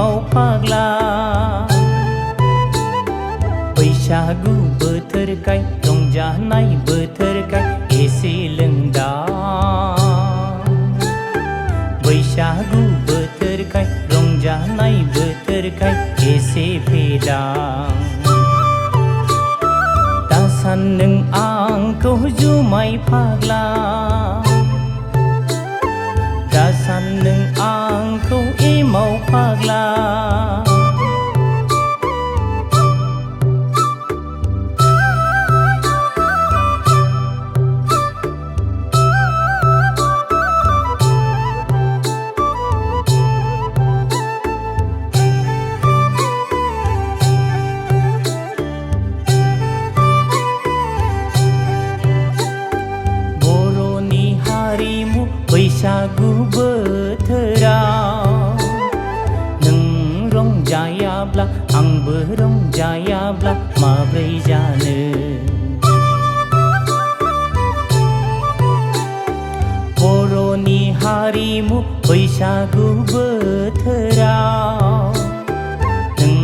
एमाव फाग्ला बैसागु बोथोरखाय रंजानाय बोथोरखाय एसे लोंदां बैसागु बोथोरखाय रंजानाय बोथोरखाय एसे फेदां दासान नों आंखौ जुमाय फाग्ला दासान नों आंखौ एमाव फाग्ला बैसागु बोथोराव नों रंजायाब्ला आंबो रंजायाब्ला माब्रै जानो बर'नि हारिमु बैसागु बोथोराव नों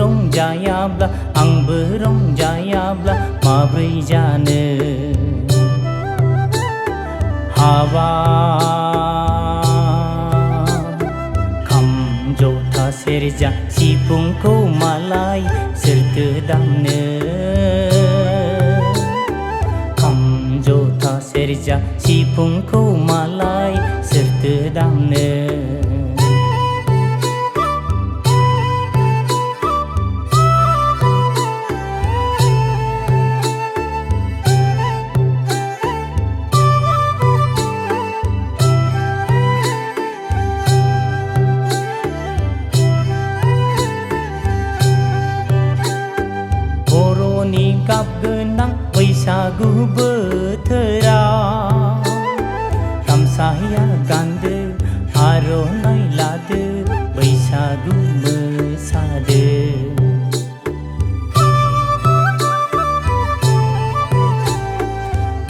रंजायाब्ला आंबो रंजायाब्ला माब्रै जानो खाम जथा सेरजा सिफुंखौ मालाय सोरथो दामनो खाम जथा सेरजा सिफुंखौ मालाय सोरथो दामनो गाब गोनां बैसागु बोथोराव गामसाया गानदो आर'नाइ लादो बैसागु मोसादो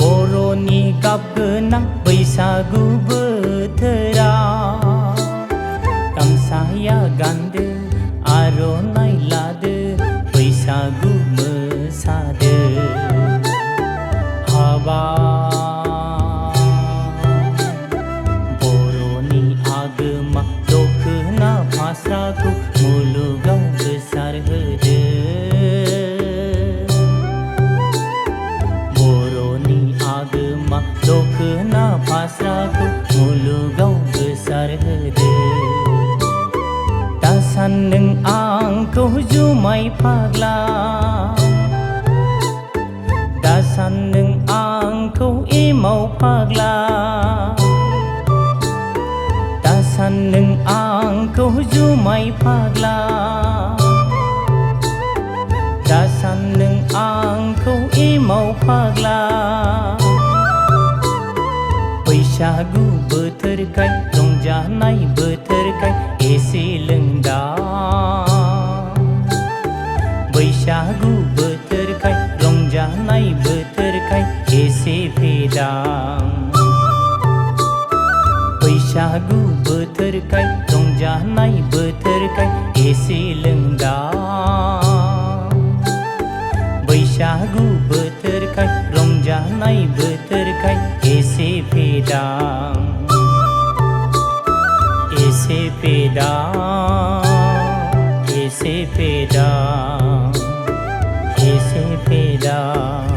बर'नि गाब गोनां बैसागु बोथोराव गामसाया गानदो आर'नाइ लादो बैसागु मोसादो बर'नि आगोमा दखना फास्राखौ मुलुगाव गोसारहोदो बर'नि आगोमा दखना फास्राखौ मुलुगाव गोसारहोदो दासान नों आंखौ जुमाय फाग्ला दासान नों आंखौ एमाव फाग्ला दासान नों आंखौ जुमाय फाग्ला दासान नों आंखौ एमाव फाग्ला बैसागु बोथोरखाय रंजानाय बोथोरखाय एसे लोंदां बैसागु बोथोरखाय रंजानाय बोथोरखाय एसे फेदां बैसागु बोथोरखाय रंजानाय बोथोरखाय एसे लोंदां बैसागु बोथोरखाय रंजानाय बोथोरखाय एसे फेदां एसे फेदां एसे फेदां एसे फेदां